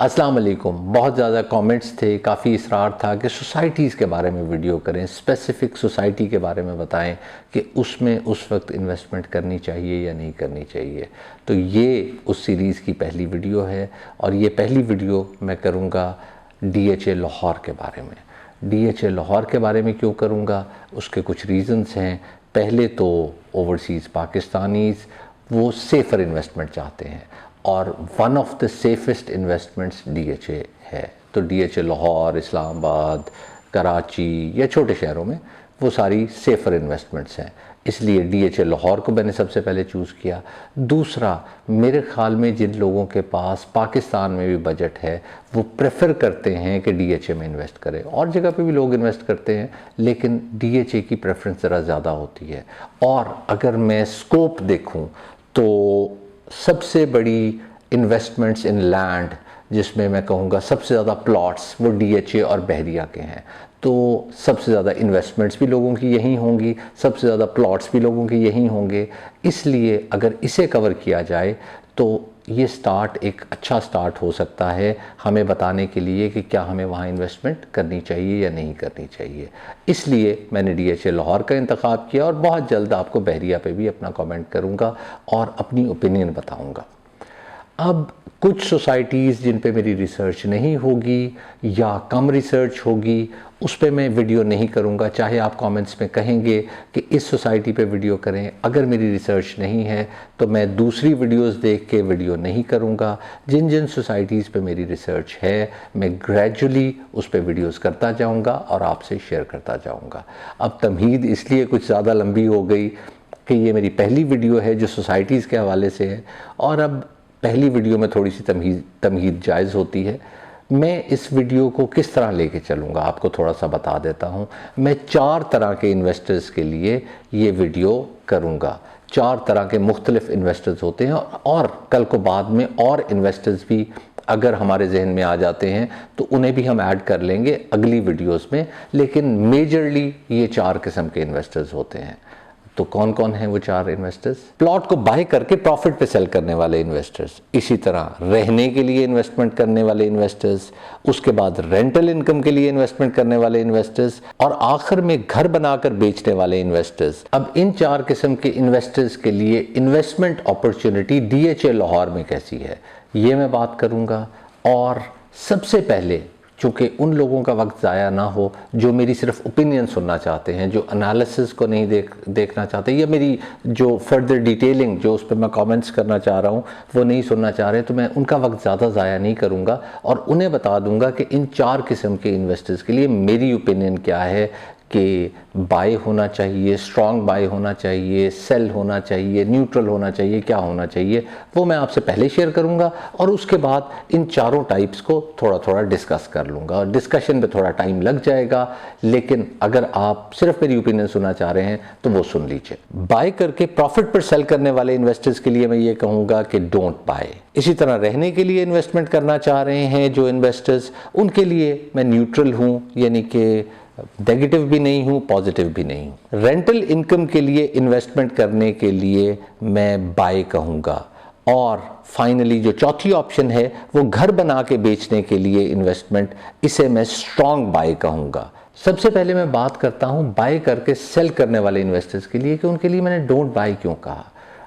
अस्सलाम वालेकुम। बहुत ज़्यादा कमेंट्स थे, काफ़ी इसरार था कि सोसाइटीज़ के बारे में वीडियो करें, स्पेसिफ़िक सोसाइटी के बारे में बताएं कि उसमें उस वक्त इन्वेस्टमेंट करनी चाहिए या नहीं करनी चाहिए। तो ये उस सीरीज़ की पहली वीडियो है और ये पहली वीडियो मैं करूँगा DHA लाहौर के बारे में। DHA लाहौर के बारे में क्यों करूँगा, उसके कुछ रीज़न्स हैं। पहले तो ओवरसीज़ पाकिस्तानीज़ वो सेफ़र इन्वेस्टमेंट चाहते हैं और one of the safest investments DHA है। तो DHA लाहौर, इस्लामाबाद, कराची या छोटे शहरों में वो सारी सेफ़र इन्वेस्टमेंट्स हैं, इसलिए DHA लाहौर को मैंने सबसे पहले चूज़ किया। दूसरा, मेरे ख़्याल में जिन लोगों के पास पाकिस्तान में भी बजट है वो प्रेफर करते हैं कि DHA में इन्वेस्ट करें। और जगह पे भी लोग इन्वेस्ट करते हैं लेकिन DHA की प्रेफरेंस ज़रा ज़्यादा होती है। और अगर मैं स्कोप देखूँ तो सबसे बड़ी इन्वेस्टमेंट्स इन लैंड जिसमें मैं कहूँगा सबसे ज़्यादा प्लॉट्स वो DHA और बहरिया के हैं। तो सबसे ज़्यादा इन्वेस्टमेंट्स भी लोगों की यहीं होंगी, सबसे ज़्यादा प्लॉट्स भी लोगों के यहीं होंगे। इसलिए अगर इसे कवर किया जाए तो ये स्टार्ट एक अच्छा स्टार्ट हो सकता है हमें बताने के लिए कि क्या हमें वहाँ इन्वेस्टमेंट करनी चाहिए या नहीं करनी चाहिए। इसलिए मैंने DHA लाहौर का इंतखाब किया और बहुत जल्द आपको बहरिया पे भी अपना कमेंट करूँगा और अपनी ओपिनियन बताऊँगा। अब कुछ सोसाइटीज़ जिन पे मेरी रिसर्च नहीं होगी या कम रिसर्च होगी उस पे मैं वीडियो नहीं करूँगा, चाहे आप कमेंट्स में कहेंगे कि इस सोसाइटी पे वीडियो करें। अगर मेरी रिसर्च नहीं है तो मैं दूसरी वीडियोस देख के वीडियो नहीं करूँगा। जिन जिन सोसाइटीज़ पे मेरी रिसर्च है मैं ग्रेजुअली उस पे वीडियोस करता जाऊँगा और आपसे शेयर करता जाऊँगा। अब तमहीद इसलिए कुछ ज़्यादा लंबी हो गई कि ये मेरी पहली वीडियो है जो सोसाइटीज़ के हवाले से है और अब पहली वीडियो में थोड़ी सी तमहीद जायज़ होती है। मैं इस वीडियो को किस तरह लेके चलूँगा आपको थोड़ा सा बता देता हूँ। मैं 4 तरह के इन्वेस्टर्स के लिए ये वीडियो करूँगा। 4 तरह के मुख्तलिफ इन्वेस्टर्स होते हैं और कल को बाद में और इन्वेस्टर्स भी अगर हमारे जहन में आ जाते हैं तो उन्हें भी हम ऐड कर लेंगे अगली वीडियोस में। लेकिन मेजरली ये 4 किस्म के इन्वेस्टर्स होते हैं। तो कौन कौन हैं वो 4 इन्वेस्टर्स? प्लॉट को बाय करके प्रॉफिट पे सेल करने वाले इन्वेस्टर्स, इसी तरह रहने के लिए इन्वेस्टमेंट करने वाले इन्वेस्टर्स, उसके बाद रेंटल इनकम के लिए इन्वेस्टमेंट करने वाले इन्वेस्टर्स और आखिर में घर बनाकर बेचने वाले इन्वेस्टर्स। अब इन 4 किस्म के इन्वेस्टर्स के लिए इन्वेस्टमेंट अपॉर्चुनिटी DHA लाहौर में कैसी है ये मैं बात करूँगा। और सबसे पहले चूँकि उन लोगों का वक्त ज़ाया ना हो जो मेरी सिर्फ ओपिनियन सुनना चाहते हैं, जो एनालिसिस को नहीं देखना चाहते या मेरी जो फर्दर डिटेलिंग जो उस पर मैं कमेंट्स करना चाह रहा हूँ वो नहीं सुनना चाह रहे, तो मैं उनका वक्त ज़्यादा ज़ाया नहीं करूँगा और उन्हें बता दूँगा कि इन 4 किस्म के इन्वेस्टर्स के लिए मेरी ओपिनियन क्या है कि बाय होना चाहिए, स्ट्रॉन्ग बाय होना चाहिए, सेल होना चाहिए, न्यूट्रल होना चाहिए, क्या होना चाहिए वो मैं आपसे पहले शेयर करूंगा और उसके बाद इन चारों टाइप्स को थोड़ा थोड़ा डिस्कस कर लूँगा। और डिस्कशन पे थोड़ा टाइम लग जाएगा लेकिन अगर आप सिर्फ मेरी ओपिनियन सुनना चाह रहे हैं तो वो सुन लीजिए। बाय करके प्रॉफिट पर सेल करने वाले इन्वेस्टर्स के लिए मैं ये कहूँगा कि डोंट बाय। इसी तरह रहने के लिए इन्वेस्टमेंट करना चाह रहे हैं जो इन्वेस्टर्स, उनके लिए मैं न्यूट्रल हूँ, यानी कि नेगेटिव भी नहीं हूँ, पॉजिटिव भी नहीं हूँ। रेंटल इनकम के लिए इन्वेस्टमेंट करने के लिए मैं बाय कहूँगा। और फाइनली जो चौथी ऑप्शन है वो घर बना के बेचने के लिए इन्वेस्टमेंट, इसे मैं स्ट्रॉन्ग बाय कहूँगा। सबसे पहले मैं बात करता हूँ बाय करके सेल करने वाले इन्वेस्टर्स के लिए कि उनके लिए मैंने डोंट बाय क्यों कहा।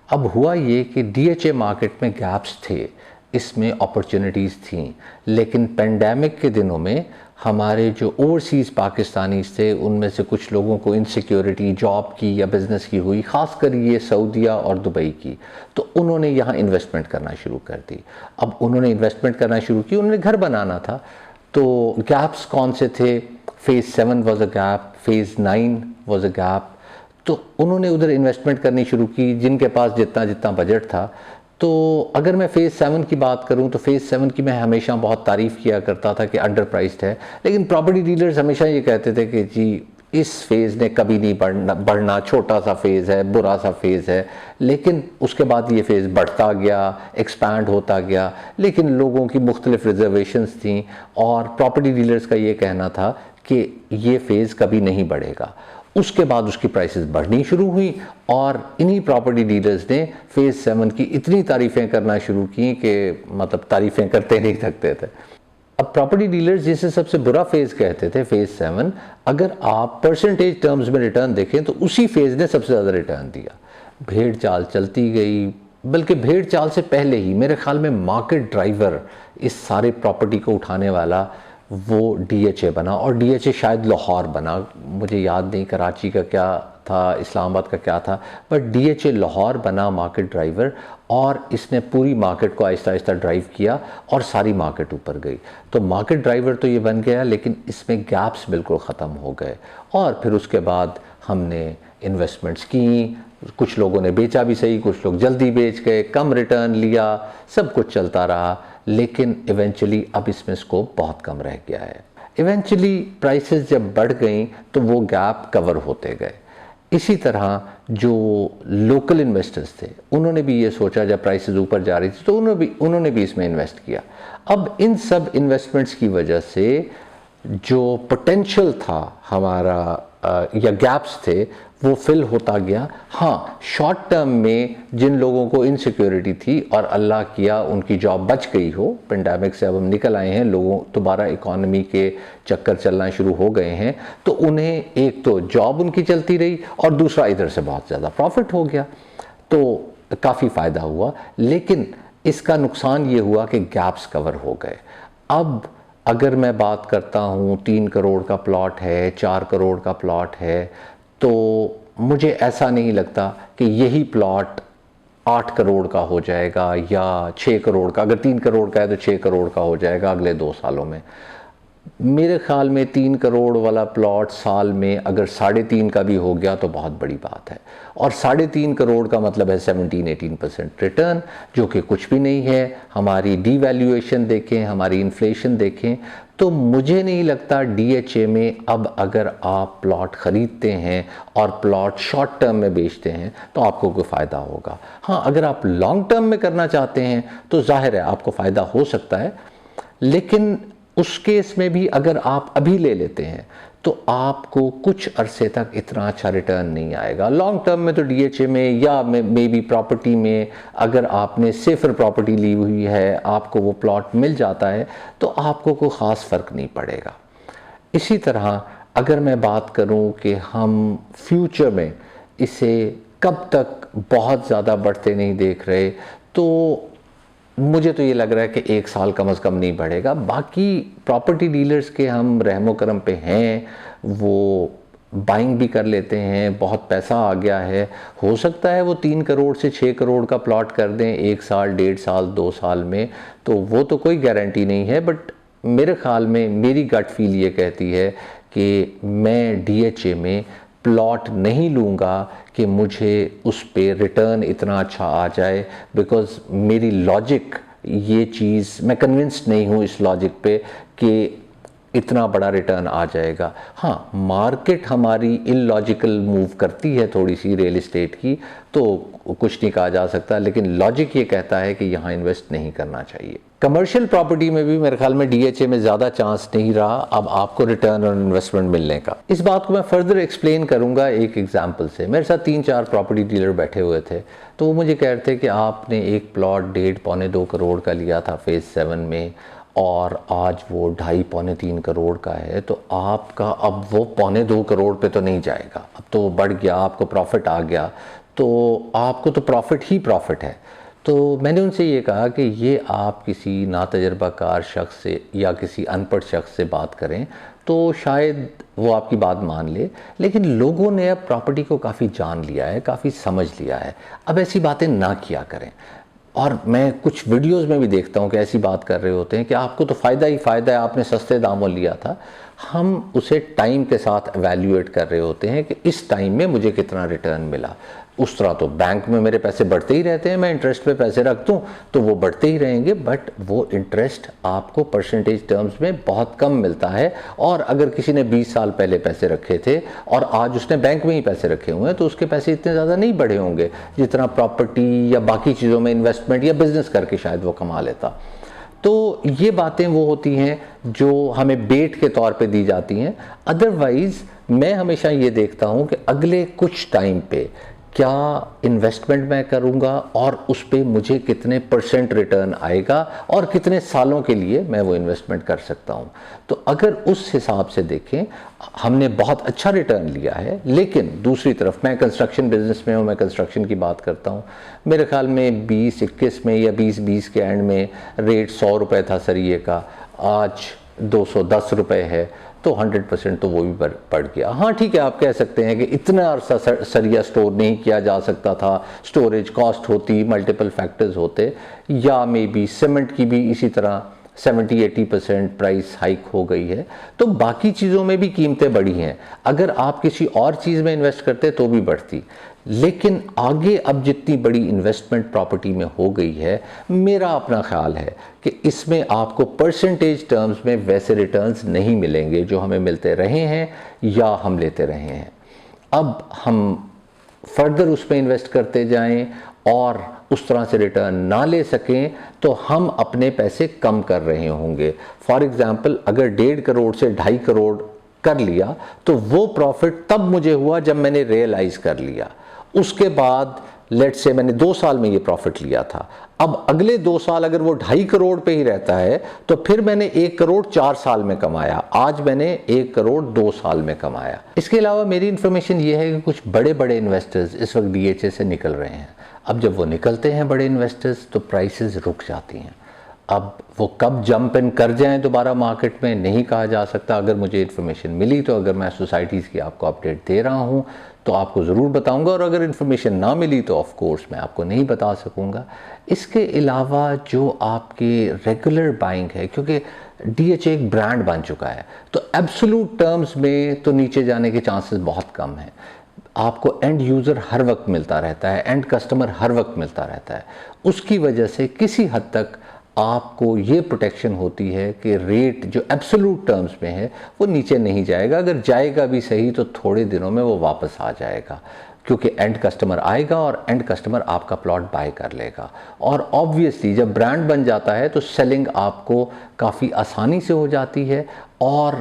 अब हुआ ये कि DHA मार्केट में गैप्स थे, इसमें अपॉर्चुनिटीज़ थीं, लेकिन पेंडेमिक के दिनों में हमारे जो ओवरसीज़ पाकिस्तानीज़ थे उनमें से कुछ लोगों को इनसिक्योरिटी जॉब की या बिज़नेस की हुई, ख़ासकर ये सऊदीया और दुबई की, तो उन्होंने यहाँ इन्वेस्टमेंट करना शुरू कर दी। अब उन्होंने इन्वेस्टमेंट करना शुरू की, उन्होंने घर बनाना था। तो गैप्स कौन से थे? Phase 7 was a gap, phase 9 was a gap. तो उन्होंने उधर इन्वेस्टमेंट करनी शुरू की जिनके पास जितना जितना बजट था। तो अगर मैं फ़ेज़ 7 की बात करूं तो फ़ेज़ 7 की मैं हमेशा बहुत तारीफ़ किया करता था कि अंडर प्राइस्ड है, लेकिन प्रॉपर्टी डीलर्स हमेशा ये कहते थे कि जी इस फेज़ ने कभी नहीं बढ़ना, छोटा सा फेज़ है, बुरा सा फेज़ है। लेकिन उसके बाद ये फेज़ बढ़ता गया, एक्सपैंड होता गया, लेकिन लोगों की मुख्तलिफ रिजर्वेशंस थी और प्रॉपर्टी डीलर्स का ये कहना था कि ये फेज़ कभी नहीं बढ़ेगा। उसके बाद उसकी प्राइसेस बढ़नी शुरू हुई और इन्हीं प्रॉपर्टी डीलर्स ने फेज़ 7 की इतनी तारीफ़ें करना शुरू की कि मतलब तारीफ़ें करते नहीं थकते थे। अब प्रॉपर्टी डीलर्स जिसे सबसे बुरा फेज़ कहते थे, फेज़ 7, अगर आप परसेंटेज टर्म्स में रिटर्न देखें तो उसी फेज़ ने सबसे ज़्यादा रिटर्न दिया। भेड़ चाल चलती गई, बल्कि भेड़ चाल से पहले ही मेरे ख्याल में मार्केट ड्राइवर इस सारे प्रॉपर्टी को उठाने वाला वो डीएचए बना, और डीएचए शायद लाहौर बना, मुझे याद नहीं कराची का क्या था, इस्लामाबाद का क्या था, बट डीएचए लाहौर बना मार्केट ड्राइवर, और इसने पूरी मार्केट को आहिस्ता आहिस्ता ड्राइव किया और सारी मार्केट ऊपर गई। तो मार्केट ड्राइवर तो ये बन गया, लेकिन इसमें गैप्स बिल्कुल ख़त्म हो गए। और फिर उसके बाद हमने इन्वेस्टमेंट्स की, कुछ लोगों ने बेचा भी सही, कुछ लोग जल्दी बेच गए, कम रिटर्न लिया, सब कुछ चलता रहा, लेकिन इवेंचुअली अब इसमें स्कोप बहुत कम रह गया है। इवेंचुअली प्राइसेस जब बढ़ गई तो वो गैप कवर होते गए। इसी तरह जो लोकल इन्वेस्टर्स थे उन्होंने भी ये सोचा, जब प्राइसेस ऊपर जा रही थी तो उन्होंने भी इसमें इन्वेस्ट किया। अब इन सब इन्वेस्टमेंट्स की वजह से जो पोटेंशियल था हमारा या गैप्स थे वो फिल होता गया। हाँ, शॉर्ट टर्म में जिन लोगों को इनसिक्योरिटी थी और अल्लाह किया उनकी जॉब बच गई हो, पेंडेमिक से अब हम निकल आए हैं, लोगों दोबारा इकोनॉमी के चक्कर चलना शुरू हो गए हैं, तो उन्हें एक तो जॉब उनकी चलती रही और दूसरा इधर से बहुत ज़्यादा प्रॉफिट हो गया, तो काफ़ी फ़ायदा हुआ। लेकिन इसका नुकसान ये हुआ कि गैप्स कवर हो गए। अब अगर मैं बात करता हूँ 3 करोड़ का प्लॉट है, 4 करोड़ का प्लॉट है, तो मुझे ऐसा नहीं लगता कि यही प्लॉट 8 करोड़ का हो जाएगा या 6 करोड़ का। अगर 3 करोड़ का है तो 6 करोड़ का हो जाएगा अगले 2 सालों में। मेरे ख्याल में 3 करोड़ वाला प्लॉट साल में अगर 3.5 का भी हो गया तो बहुत बड़ी बात है, और 3.5 करोड़ का मतलब है 17-18% रिटर्न, जो कि कुछ भी नहीं है। हमारी डीवैल्यूएशन देखें, हमारी इन्फ्लेशन देखें, तो मुझे नहीं लगता डीएचए में अब अगर आप प्लॉट ख़रीदते हैं और प्लॉट शॉर्ट टर्म में बेचते हैं तो आपको कोई फ़ायदा होगा। हाँ, अगर आप लॉन्ग टर्म में करना चाहते हैं तो जाहिर है आपको फ़ायदा हो सकता है, लेकिन उस केस में भी अगर आप अभी ले लेते हैं तो आपको कुछ अरसे तक इतना अच्छा रिटर्न नहीं आएगा। लॉन्ग टर्म में तो डीएचए में या मे बी प्रॉपर्टी में अगर आपने सेफर प्रॉपर्टी ली हुई है, आपको वो प्लॉट मिल जाता है, तो आपको कोई ख़ास फ़र्क नहीं पड़ेगा। इसी तरह अगर मैं बात करूं कि हम फ्यूचर में इसे कब तक बहुत ज़्यादा बढ़ते नहीं देख रहे, तो मुझे तो ये लग रहा है कि 1 साल कम से कम नहीं बढ़ेगा। बाकी प्रॉपर्टी डीलर्स के हम रहमो करम पे हैं, वो बाइंग भी कर लेते हैं, बहुत पैसा आ गया है, हो सकता है वो 3 करोड़ से 6 करोड़ का प्लॉट कर दें 1 साल, 1.5 साल, 2 साल में, तो वो तो कोई गारंटी नहीं है। बट मेरे ख्याल में मेरी गट फील ये कहती है कि मैं डीएचए में प्लॉट नहीं लूँगा कि मुझे उस पे रिटर्न इतना अच्छा आ जाए, बिकॉज़ मेरी लॉजिक ये चीज़, मैं कन्विंस्ड नहीं हूँ इस लॉजिक पे कि इतना बड़ा रिटर्न आ जाएगा। हाँ, मार्केट हमारी इलॉजिकल मूव करती है थोड़ी सी रियल इस्टेट की, तो कुछ नहीं कहा जा सकता, लेकिन लॉजिक ये कहता है कि यहाँ इन्वेस्ट नहीं करना चाहिए। कमर्शियल प्रॉपर्टी में भी मेरे ख्याल में डीएचए में ज़्यादा चांस नहीं रहा अब आपको रिटर्न ऑन इन्वेस्टमेंट मिलने का। इस बात को मैं फर्दर एक्सप्लेन करूँगा एक एग्जांपल से। मेरे साथ 3-4 प्रॉपर्टी डीलर बैठे हुए थे, तो वो मुझे कह रहे थे कि आपने एक प्लॉट 1.5-2 करोड़ का लिया था फेज़ 7 में, और आज वो 2.5-3 करोड़ का है, तो आपका अब वो 1.25-2 करोड़ पे तो नहीं जाएगा, अब तो वो बढ़ गया, आपको प्रॉफिट आ गया, तो आपको तो प्रॉफिट ही प्रॉफिट है। तो मैंने उनसे ये कहा कि ये आप किसी नातजुर्बाकार शख्स से या किसी अनपढ़ शख्स से बात करें तो शायद वो आपकी बात मान ले, लेकिन लोगों ने अब प्रॉपर्टी को काफ़ी जान लिया है, काफ़ी समझ लिया है, अब ऐसी बातें ना किया करें। और मैं कुछ वीडियोस में भी देखता हूँ कि ऐसी बात कर रहे होते हैं कि आपको तो फ़ायदा ही फ़ायदा है, आपने सस्ते दामों लिया था। हम उसे टाइम के साथ एवेल्यूएट कर रहे होते हैं कि इस टाइम में मुझे कितना रिटर्न मिला। उस तरह तो बैंक में मेरे पैसे बढ़ते ही रहते हैं, मैं इंटरेस्ट पे पैसे रख दूँ तो वो बढ़ते ही रहेंगे, बट वो इंटरेस्ट आपको परसेंटेज टर्म्स में बहुत कम मिलता है। और अगर किसी ने 20 साल पहले पैसे रखे थे और आज उसने बैंक में ही पैसे रखे हुए हैं, तो उसके पैसे इतने ज़्यादा नहीं बढ़े होंगे जितना प्रॉपर्टी या बाकी चीज़ों में इन्वेस्टमेंट या बिजनेस करके शायद वो कमा लेता। तो ये बातें वो होती हैं जो हमें बेट के तौर पे दी जाती हैं। अदरवाइज़ मैं हमेशा ये देखता हूँ कि अगले कुछ टाइम पे क्या इन्वेस्टमेंट मैं करूँगा और उस पे मुझे कितने % रिटर्न आएगा और कितने सालों के लिए मैं वो इन्वेस्टमेंट कर सकता हूँ। तो अगर उस हिसाब से देखें, हमने बहुत अच्छा रिटर्न लिया है, लेकिन दूसरी तरफ मैं कंस्ट्रक्शन बिजनेस में हूँ, मैं कंस्ट्रक्शन की बात करता हूँ, मेरे ख्याल में 2021 में या 2020 के एंड में रेट 100 रुपये था सरिये का, आज 210 रुपये है, तो 100% तो वो भी बढ़ गया। हाँ ठीक है, आप कह सकते हैं कि इतना अरसा सरिया स्टोर नहीं किया जा सकता था, स्टोरेज कॉस्ट होती, मल्टीपल फैक्टर्स होते, या मे बी सीमेंट की भी इसी तरह 70-80% प्राइस हाइक हो गई है, तो बाकी चीज़ों में भी कीमतें बढ़ी हैं। अगर आप किसी और चीज़ में इन्वेस्ट करते तो भी बढ़ती, लेकिन आगे अब जितनी बड़ी इन्वेस्टमेंट प्रॉपर्टी में हो गई है, मेरा अपना ख्याल है कि इसमें आपको परसेंटेज टर्म्स में वैसे रिटर्न्स नहीं मिलेंगे जो हमें मिलते रहे हैं या हम लेते रहे हैं। अब हम फर्दर उस पर इन्वेस्ट करते जाएं और उस तरह से रिटर्न ना ले सकें तो हम अपने पैसे कम कर रहे होंगे। फॉर एग्ज़ाम्पल, अगर 1.5 करोड़ से 2.5 करोड़ कर लिया तो वो प्रॉफिट तब मुझे हुआ जब मैंने रियलाइज़ कर लिया। उसके बाद लेट्स से मैंने 2 साल में ये प्रॉफिट लिया था, अब अगले 2 साल अगर वो 2.5 करोड़ पे ही रहता है तो फिर मैंने 1 करोड़ 4 साल में कमाया, आज मैंने 1 करोड़ 2 साल में कमाया। इसके अलावा मेरी इन्फॉर्मेशन ये है कि कुछ बड़े बड़े इन्वेस्टर्स इस वक्त DHA से निकल रहे हैं। अब जब वो निकलते हैं बड़े इन्वेस्टर्स तो प्राइसेस रुक जाती हैं। अब वो कब जंप इन कर जाएं दोबारा मार्केट में नहीं कहा जा सकता। अगर मुझे इन्फॉर्मेशन मिली तो अगर मैं सोसाइटीज़ की आपको अपडेट दे रहा हूँ तो आपको ज़रूर बताऊंगा, और अगर इन्फॉर्मेशन ना मिली तो ऑफ कोर्स मैं आपको नहीं बता सकूंगा। इसके अलावा जो आपके रेगुलर बाइंग है, क्योंकि DHA एक ब्रांड बन चुका है, तो एब्सोल्यूट टर्म्स में तो नीचे जाने के चांसेस बहुत कम हैं। आपको एंड यूज़र हर वक्त मिलता रहता है, एंड कस्टमर हर वक्त मिलता रहता है। उसकी वजह से किसी हद तक आपको ये प्रोटेक्शन होती है कि रेट जो एब्सोल्यूट टर्म्स में है वो नीचे नहीं जाएगा। अगर जाएगा भी सही तो थोड़े दिनों में वो वापस आ जाएगा, क्योंकि एंड कस्टमर आएगा और एंड कस्टमर आपका प्लॉट बाय कर लेगा। और ऑब्वियसली जब ब्रांड बन जाता है तो सेलिंग आपको काफ़ी आसानी से हो जाती है और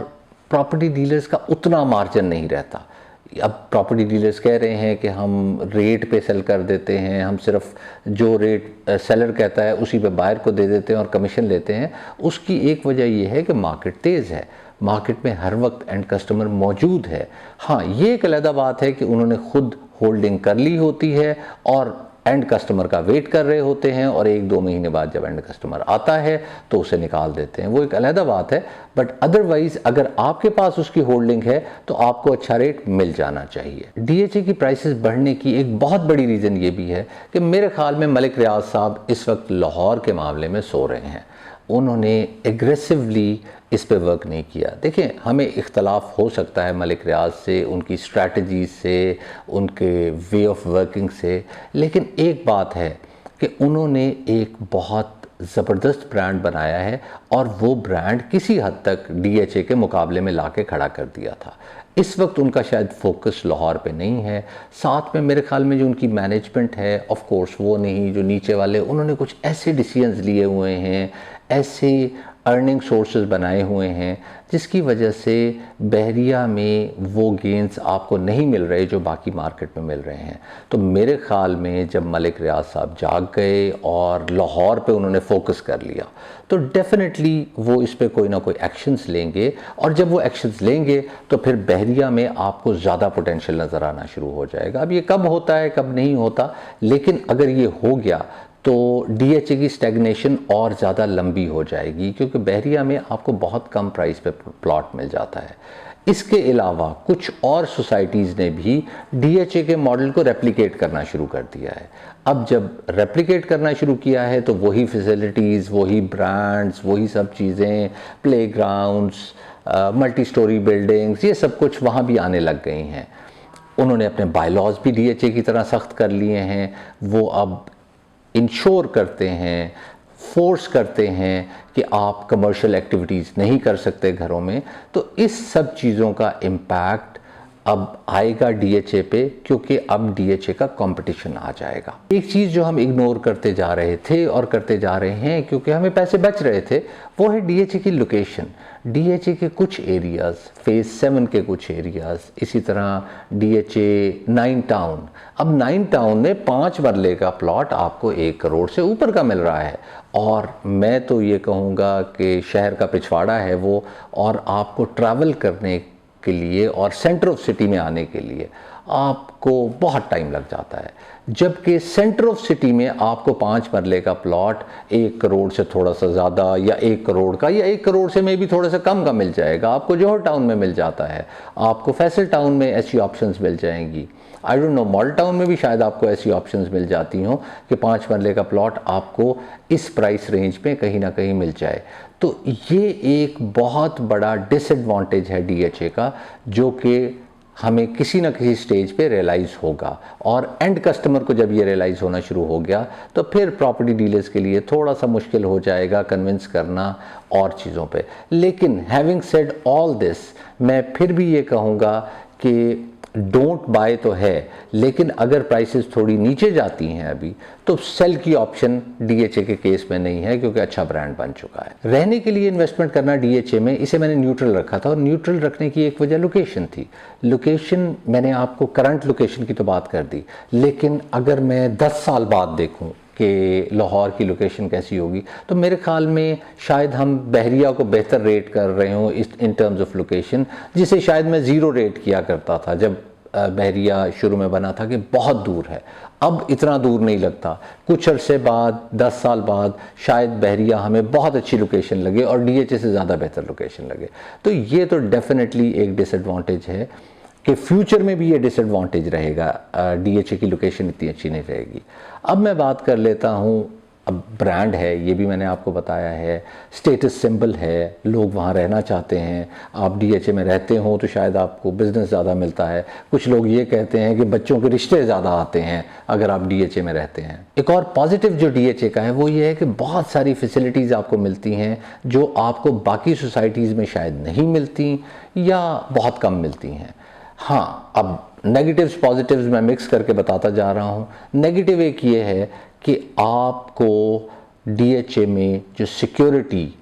प्रॉपर्टी डीलर्स का उतना मार्जिन नहीं रहता। अब प्रॉपर्टी डीलर्स कह रहे हैं कि हम रेट पे सेल कर देते हैं, हम सिर्फ जो रेट सेलर कहता है उसी पे बायर को दे देते हैं और कमीशन लेते हैं। उसकी एक वजह यह है कि मार्केट तेज़ है, मार्केट में हर वक्त एंड कस्टमर मौजूद है। हाँ, ये एक अलग बात है कि उन्होंने खुद होल्डिंग कर ली होती है और एंड कस्टमर का वेट कर रहे होते हैं, और 1-2 महीने बाद जब एंड कस्टमर आता है तो उसे निकाल देते हैं, वो एक अलग बात है। बट अदरवाइज अगर आपके पास उसकी होल्डिंग है तो आपको अच्छा रेट मिल जाना चाहिए। DHA की प्राइसेस बढ़ने की एक बहुत बड़ी रीज़न ये भी है कि मेरे ख्याल में मलिक रियाज साहब इस वक्त लाहौर के मामले में सो रहे हैं। उन्होंने एग्रेसिवली इस पे वर्क नहीं किया। देखिए, हमें इख्तलाफ हो सकता है मलिक रियाज से, उनकी स्ट्रैटेजी से, उनके वे ऑफ वर्किंग से, लेकिन एक बात है कि उन्होंने एक बहुत ज़बरदस्त ब्रांड बनाया है और वो ब्रांड किसी हद तक DHA के मुकाबले में लाके खड़ा कर दिया था। इस वक्त उनका शायद फोकस लाहौर पे नहीं है। साथ में मेरे ख्याल में जो उनकी मैनेजमेंट है, ऑफ कोर्स वो नहीं, जो नीचे वाले, उन्होंने कुछ ऐसे डिसीजंस लिए हुए हैं, ऐसे अर्निंग सोर्सेज बनाए हुए हैं जिसकी वजह से बहरिया में वो गेंस आपको नहीं मिल रहे जो बाकी मार्केट में मिल रहे हैं। तो मेरे ख़्याल में जब मलिक रियाज साहब जाग गए और लाहौर पे उन्होंने फोकस कर लिया तो डेफिनेटली वो इस पे कोई ना कोई एक्शंस लेंगे, और जब वो एक्शंस लेंगे तो फिर बहरिया में आपको ज़्यादा पोटेंशियल नज़र आना शुरू हो जाएगा। अब ये कब होता है कब नहीं होता, लेकिन अगर ये हो गया तो DHA की स्टैग्नेशन और ज़्यादा लंबी हो जाएगी, क्योंकि बहरिया में आपको बहुत कम प्राइस पे प्लॉट मिल जाता है। इसके अलावा कुछ और सोसाइटीज़ ने भी DHA के मॉडल को रेप्लिकेट करना शुरू कर दिया है। अब जब रेप्लिकेट करना शुरू किया है तो वही फैसिलिटीज़, वही ब्रांड्स, वही सब चीज़ें, प्लेग्राउंड्स, मल्टी स्टोरी बिल्डिंग्स, ये सब कुछ वहाँ भी आने लग गई हैं। उन्होंने अपने बायलॉज भी DHA की तरह सख्त कर लिए हैं। वो अब इंश्योर करते हैं, फोर्स करते हैं कि आप कमर्शियल एक्टिविटीज़ नहीं कर सकते घरों में। तो इस सब चीज़ों का इम्पैक्ट अब आएगा डीएचए पे, क्योंकि अब डीएचए का कंपटीशन आ जाएगा। एक चीज़ जो हम इग्नोर करते जा रहे थे और करते जा रहे हैं क्योंकि हमें पैसे बच रहे थे, वो है डीएचए की लोकेशन। डीएचए के कुछ एरियाज़, फेज़ 7 के कुछ एरियाज़, इसी तरह डीएचए 9 टाउन। अब 9 टाउन में 5 मरले का प्लॉट आपको 1 करोड़ से ऊपर का मिल रहा है, और मैं तो ये कहूँगा कि शहर का पिछवाड़ा है वो, और आपको ट्रैवल करने के लिए और सेंटर ऑफ सिटी में आने के लिए आपको बहुत टाइम लग जाता है। जबकि सेंटर ऑफ सिटी में आपको 5 मरले का प्लॉट 1 करोड़ से थोड़ा सा ज़्यादा, या 1 करोड़ का, या 1 करोड़ से में भी थोड़ा सा कम का मिल जाएगा। आपको जौहर टाउन में मिल जाता है, आपको फैसल टाउन में ऐसी ऑप्शंस मिल जाएंगी। I don't know, model town में भी शायद आपको ऐसी ऑप्शंस मिल जाती हों कि 5 मरले का प्लॉट आपको इस प्राइस रेंज में कहीं ना कहीं मिल जाए। तो ये एक बहुत बड़ा डिसएडवांटेज है डीएचए का, जो कि हमें किसी न किसी स्टेज पे रियलाइज़ होगा, और एंड कस्टमर को जब ये रियलाइज़ होना शुरू हो गया तो फिर प्रॉपर्टी डीलर्स के लिए थोड़ा सा मुश्किल हो जाएगा कन्विंस करना और चीज़ों पे। लेकिन हैविंग सेड ऑल दिस, मैं फिर भी ये कहूँगा कि डोंट बाय तो है, लेकिन अगर प्राइसेस थोड़ी नीचे जाती हैं अभी, तो सेल की ऑप्शन डीएचए के केस में नहीं है, क्योंकि अच्छा ब्रांड बन चुका है। रहने के लिए इन्वेस्टमेंट करना डीएचए में, इसे मैंने न्यूट्रल रखा था, और न्यूट्रल रखने की एक वजह लोकेशन थी। लोकेशन, मैंने आपको करंट लोकेशन की तो बात कर दी, लेकिन अगर मैं 10 साल बाद देखूं कि लाहौर की लोकेशन कैसी होगी, तो मेरे ख्याल में शायद हम बहरिया को बेहतर रेट कर रहे हों इस इन टर्म्स ऑफ लोकेशन, जिसे शायद मैं ज़ीरो रेट किया करता था जब बहरिया शुरू में बना था कि बहुत दूर है। अब इतना दूर नहीं लगता। कुछ अरसे बाद, 10 साल बाद, शायद बहरिया हमें बहुत अच्छी लोकेशन लगे और डीएचए से ज़्यादा बेहतर लोकेशन लगे। तो ये तो डेफिनेटली एक डिसएडवांटेज है कि फ्यूचर में भी ये डिसएडवांटेज रहेगा, डीएचए की लोकेशन इतनी अच्छी नहीं रहेगी। अब मैं बात कर लेता हूँ, अब ब्रांड है, ये भी मैंने आपको बताया है, स्टेटस सिंबल है, लोग वहाँ रहना चाहते हैं। आप डीएचए में रहते हो तो शायद आपको बिज़नेस ज़्यादा मिलता है। कुछ लोग ये कहते हैं कि बच्चों के रिश्ते ज़्यादा आते हैं अगर आप डीएचए में रहते हैं। एक और पॉजिटिव जो डीएचए का है वो ये है कि बहुत सारी फैसिलिटीज़ आपको मिलती हैं जो आपको बाकी सोसाइटीज़ में शायद नहीं मिलती या बहुत कम मिलती हैं। हाँ, अब नेगेटिव्स पॉजिटिव्स मैं मिक्स करके बताता जा रहा हूँ। नेगेटिव एक ये है कि आपको डीएचए में जो सिक्योरिटी,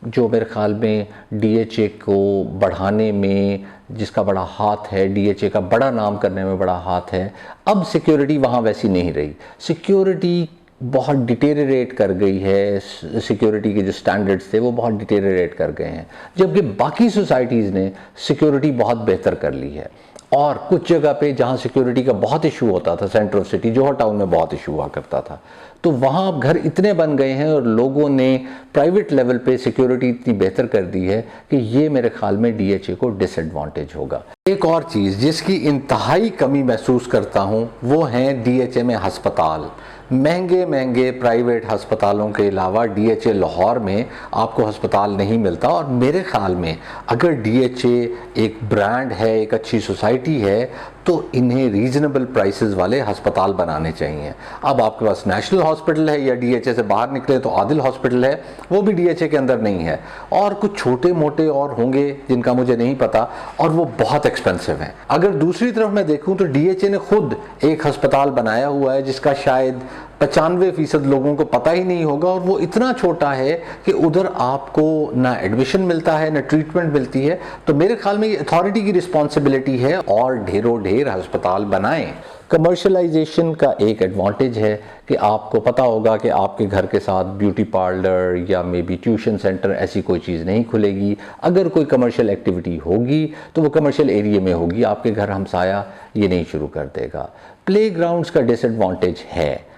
जो मेरे ख्याल में डीएचए को बढ़ाने में जिसका बड़ा हाथ है, डीएचए का बड़ा नाम करने में बड़ा हाथ है, अब सिक्योरिटी वहाँ वैसी नहीं रही। सिक्योरिटी बहुत डिटेरिएट कर गई है, सिक्योरिटी के जो स्टैंडर्ड्स थे वो बहुत डिटेरिएट कर गए हैं, जबकि बाकी सोसाइटीज़ ने सिक्योरिटी बहुत बेहतर कर ली है। और कुछ जगह पे जहाँ सिक्योरिटी का बहुत इशू होता था, centre of city Johar Town में बहुत इशू हुआ करता था, तो वहाँ अब घर इतने बन गए हैं और लोगों ने प्राइवेट लेवल पे सिक्योरिटी इतनी बेहतर कर दी है कि ये मेरे ख्याल में डीएचए को डिसएडवांटेज होगा। एक और चीज़ जिसकी इंतहाई कमी महसूस करता हूँ वो है डीएचए में हस्पताल। महंगे महंगे प्राइवेट हस्पतालों के अलावा डीएचए लाहौर में आपको हस्पताल नहीं मिलता, और मेरे ख्याल में अगर डीएचए एक ब्रांड है, एक अच्छी सोसाइटी है, तो इन्हें रीजनेबल प्राइसेस वाले हस्पताल बनाने चाहिए। अब आपके पास नेशनल हॉस्पिटल है या डीएचए से बाहर निकले तो आदिल हॉस्पिटल है, वो भी डीएचए के अंदर नहीं है, और कुछ छोटे मोटे और होंगे जिनका मुझे नहीं पता, और वो बहुत एक्सपेंसिव हैं। अगर दूसरी तरफ मैं देखूं तो डीएचए ने खुद एक अस्पताल बनाया हुआ है जिसका शायद 95% लोगों को पता ही नहीं होगा, और वो इतना छोटा है कि उधर आपको ना एडमिशन मिलता है ना ट्रीटमेंट मिलती है। तो मेरे ख्याल में ये अथॉरिटी की रिस्पॉन्सिबिलिटी है और ढेरों ढेर अस्पताल बनाएं। कमर्शलाइजेशन का एक एडवांटेज है कि आपको पता होगा कि आपके घर के साथ ब्यूटी पार्लर या मे बी ट्यूशन सेंटर ऐसी कोई चीज़ नहीं खुलेगी। अगर कोई कमर्शियल एक्टिविटी होगी तो वो कमर्शियल एरिया में होगी, आपके घर हमसाया ये नहीं शुरू कर देगा। प्लेग्राउंड्स का डिसएडवांटेज है,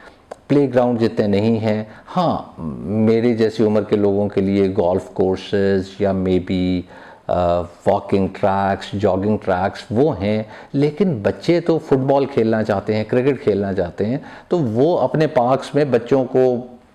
प्लेग्राउंड जितने नहीं हैं। हाँ, मेरे जैसी उम्र के लोगों के लिए गोल्फ कोर्सेज या may be walking tracks, jogging tracks वो हैं, लेकिन बच्चे तो फुटबॉल खेलना चाहते हैं, क्रिकेट खेलना चाहते हैं, तो वो अपने पार्क्स में बच्चों को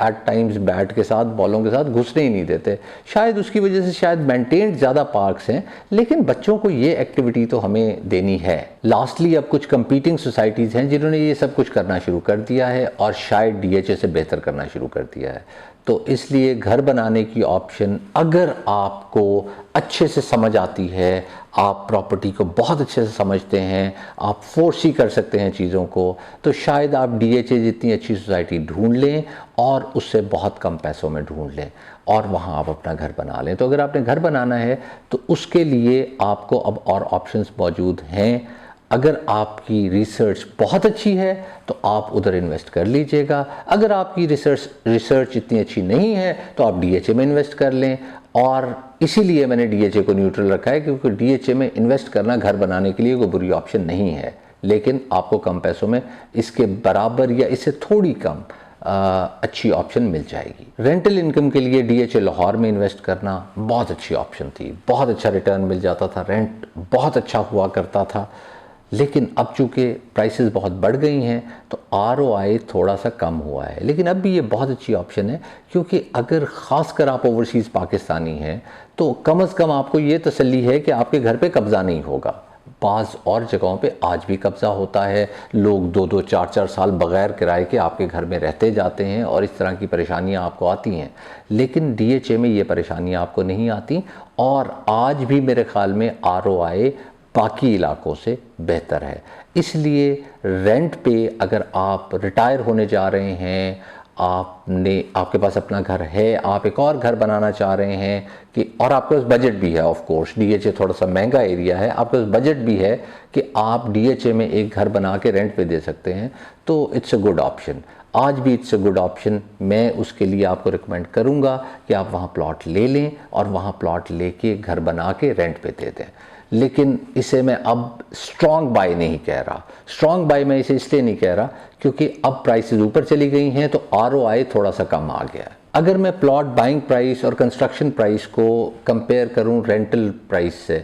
एट टाइम्स बैट के साथ, बॉलों के साथ घुसने ही नहीं देते। शायद उसकी वजह से शायद मेंटेन्ड ज़्यादा पार्क्स हैं, लेकिन बच्चों को ये एक्टिविटी तो हमें देनी है। लास्टली अब कुछ कंपीटिंग सोसाइटीज़ हैं जिन्होंने ये सब कुछ करना शुरू कर दिया है और शायद डीएचए से बेहतर करना शुरू कर दिया है। तो इसलिए घर बनाने की ऑप्शन अगर आपको अच्छे से समझ आती है, आप प्रॉपर्टी को बहुत अच्छे से समझते हैं, आप फोर्सी कर सकते हैं चीज़ों को, तो शायद आप DHA जितनी अच्छी सोसाइटी ढूंढ लें और उससे बहुत कम पैसों में ढूंढ लें और वहाँ आप अपना घर बना लें। तो अगर आपने घर बनाना है तो उसके लिए आपको अब और ऑप्शंस मौजूद हैं। अगर आपकी रिसर्च बहुत अच्छी है तो आप उधर इन्वेस्ट कर लीजिएगा। अगर आपकी रिसर्च इतनी अच्छी नहीं है तो आप DHA में इन्वेस्ट कर लें। और इसीलिए मैंने DHA को न्यूट्रल रखा है, क्योंकि DHA में इन्वेस्ट करना घर बनाने के लिए कोई बुरी ऑप्शन नहीं है, लेकिन आपको कम पैसों में इसके बराबर या इससे थोड़ी कम अच्छी ऑप्शन मिल जाएगी। रेंटल इनकम के लिए DHA लाहौर में इन्वेस्ट करना बहुत अच्छी ऑप्शन थी, बहुत अच्छा रिटर्न मिल जाता था, रेंट बहुत अच्छा हुआ करता था। लेकिन अब चूँकि प्राइसेस बहुत बढ़ गई हैं तो ROI थोड़ा सा कम हुआ है, लेकिन अब भी ये बहुत अच्छी ऑप्शन है, क्योंकि अगर ख़ासकर आप ओवरसीज़ पाकिस्तानी हैं तो कम से कम आपको ये तसल्ली है कि आपके घर पे कब्ज़ा नहीं होगा। बाज़ और जगहों पे आज भी कब्ज़ा होता है, लोग 2-2, 4-4 साल बग़ैर किराए के आपके घर में रहते जाते हैं और इस तरह की परेशानियां आपको आती हैं। लेकिन DHA में ये परेशानियां आपको नहीं आती और आज भी मेरे ख़्याल में ROI बाकी इलाकों से बेहतर है। इसलिए रेंट पे अगर आप रिटायर होने जा रहे हैं, आपके पास अपना घर है, आप एक और घर बनाना चाह रहे हैं कि और आपके पास बजट भी है, ऑफ कोर्स DHA थोड़ा सा महंगा एरिया है, आपके पास बजट भी है कि आप DHA में एक घर बना के रेंट पे दे सकते हैं, तो इट्स अ गुड ऑप्शन। आज भी इट्स अ गुड ऑप्शन। मैं उसके लिए आपको रिकमेंड करूँगा कि आप वहाँ प्लॉट ले लें और वहाँ प्लॉट लेके घर बना के रेंट पे दे दें। लेकिन इसे मैं अब स्ट्रॉन्ग बाय नहीं कह रहा। स्ट्रॉन्ग बाय मैं इसे इसलिए नहीं कह रहा क्योंकि अब प्राइसेस ऊपर चली गई हैं तो ROI थोड़ा सा कम आ गया है। अगर मैं प्लॉट बाइंग प्राइस और कंस्ट्रक्शन प्राइस को कंपेयर करूं रेंटल प्राइस से,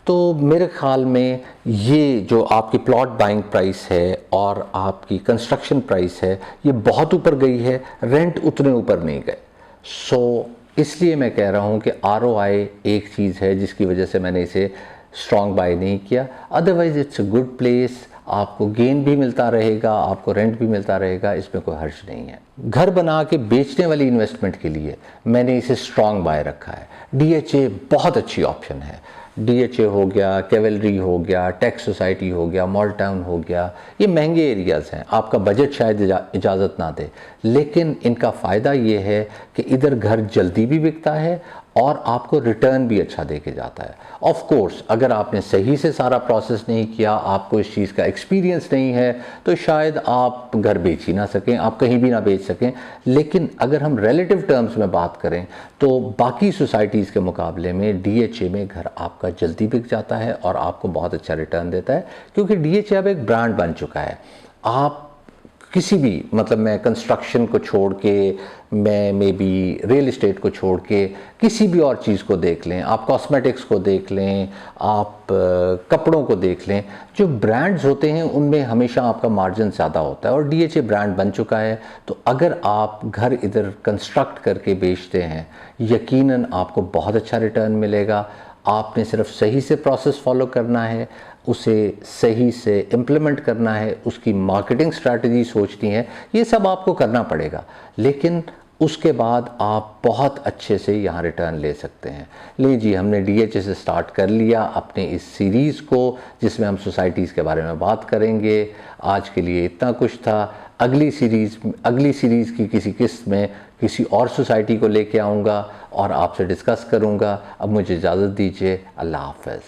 तो मेरे ख्याल में ये जो आपकी प्लॉट बाइंग प्राइस है और आपकी कंस्ट्रक्शन प्राइस है ये बहुत ऊपर गई है, रेंट उतने ऊपर नहीं गए। इसलिए मैं कह रहा हूँ कि ROI एक चीज़ है जिसकी वजह से मैंने इसे स्ट्रॉन्ग बाय नहीं किया। Otherwise it's a good place, आपको गेन भी मिलता रहेगा, आपको रेंट भी मिलता रहेगा, इसमें कोई हर्ज नहीं है। घर बना के बेचने वाली इन्वेस्टमेंट के लिए मैंने इसे स्ट्रॉन्ग बाय रखा है। DHA बहुत अच्छी ऑप्शन है। DHA हो गया, कैवलरी हो गया, टैक्स सोसाइटी हो गया, मॉल टाउन हो गया, ये महंगे एरियाज़ हैं, आपका बजट शायद इजाज़त ना दे, लेकिन इनका फ़ायदा ये है कि इधर घर जल्दी भी बिकता है और आपको रिटर्न भी अच्छा दे के जाता है। ऑफ कोर्स अगर आपने सही से सारा प्रोसेस नहीं किया, आपको इस चीज़ का एक्सपीरियंस नहीं है, तो शायद आप घर बेच ही ना सकें, आप कहीं भी ना बेच सकें। लेकिन अगर हम रिलेटिव टर्म्स में बात करें तो बाकी सोसाइटीज़ के मुकाबले में DHA में घर आपका जल्दी बिक जाता है और आपको बहुत अच्छा रिटर्न देता है, क्योंकि DHA अब एक ब्रांड बन चुका है। आप किसी भी मैं कंस्ट्रक्शन को छोड़ के, मैं मे बी रियल इस्टेट को छोड़ के किसी भी और चीज़ को देख लें, आप कॉस्मेटिक्स को देख लें, आप कपड़ों को देख लें, जो ब्रांड्स होते हैं उनमें हमेशा आपका मार्जिन ज़्यादा होता है और DHA ब्रांड बन चुका है। तो अगर आप घर इधर कंस्ट्रक्ट करके बेचते हैं, यकीनन आपको बहुत अच्छा रिटर्न मिलेगा। आपने सिर्फ सही से प्रोसेस फॉलो करना है, उसे सही से इम्प्लीमेंट करना है, उसकी मार्केटिंग स्ट्रैटेजी सोचनी है, ये सब आपको करना पड़ेगा। लेकिन उसके बाद आप बहुत अच्छे से यहाँ रिटर्न ले सकते हैं। लीजिए, हमने DHA से स्टार्ट कर लिया अपने इस सीरीज़ को, जिसमें हम सोसाइटीज़ के बारे में बात करेंगे। आज के लिए इतना कुछ था। अगली सीरीज़ की किसी किस्त में किसी और सोसाइटी को लेके आऊँगा और आपसे डिस्कस करूँगा। अब मुझे इजाज़त दीजिए। अल्लाह हाफ़िज़।